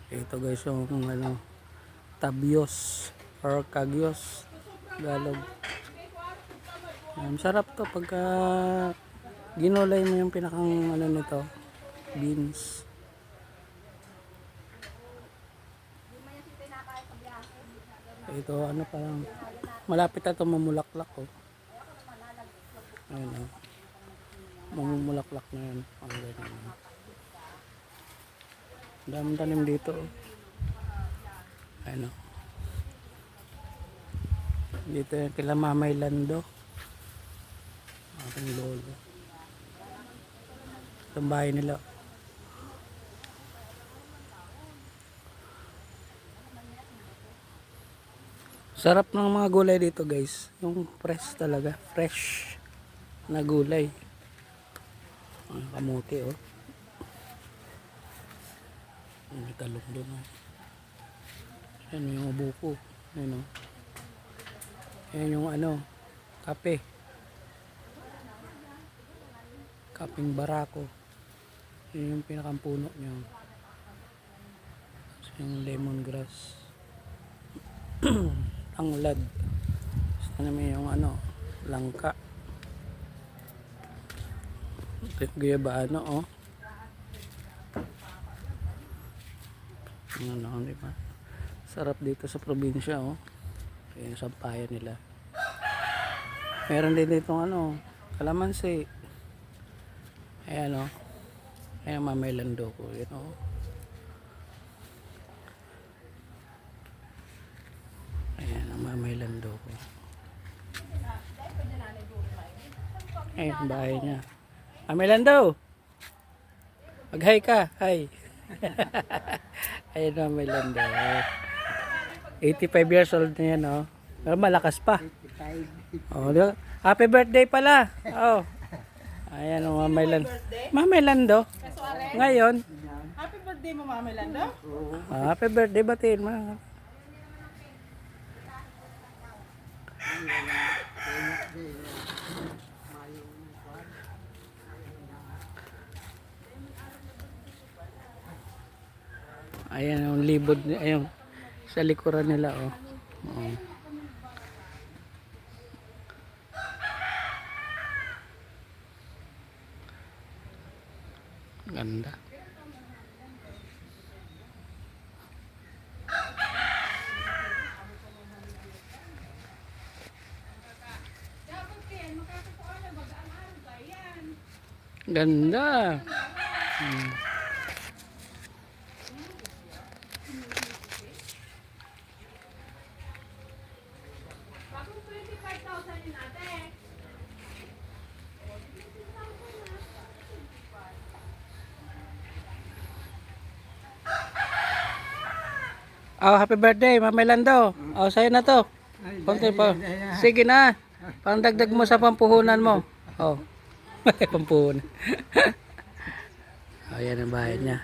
Ito guys yung ano, tabios or kagyos Tagalog. Sarap to pagka ginulay mo yung pinakang ano nito, beans. Ito ano, parang malapit na ito mamulaklak oh. Ayun oh. Mamumulaklak na yan. Ang ganyan. Daming tanim dito oh. Ayun oh. Dito yung kila Mamay Lando, aking lolo. Itong bahay nila. Sarap ng mga gulay dito guys. Yung fresh talaga. Fresh na gulay. Ang kamuti oh. May talong doon oh. Ayan yung buko. Ayan oh. Ayan yung ano, kape. Kaping barako. Ayan yung pinakampuno nyo. Yung lemongrass. Tanglad. Gusto namin yung ano, langka. Guyabano oh. Ano, di ba? Sarap dito sa probinsya oh. Ayan yung sampayan nila. Meron din dito ano, kalamansi. Ayan oh. Ayan Mamay Lando ko. Ayan oh. Ayan ang Mamay Lando ko. Ayan ang bahay niya. Mamay Lando! Mag-hi ka. Hi. Ayan Mamay Lando. 85 years old na yan oh. Pero malakas pa. Oh, happy birthday pala. Oh. Ayan ang Mamay Lando. Mamay Lando. Ngayon. Happy birthday mo, Mama Lando. Happy birthday batiin mo. Ayan ang libod, ayun sa likuran nila oh. Oh. Ganda. Ganda. Oh, happy birthday, Mamay Lando. Oh, sa'yo na to. Konti pa. Sige na. Pangdagdag mo sa pampuhunan mo. Oh. Pampuhunan. Ayan ang bahay niya.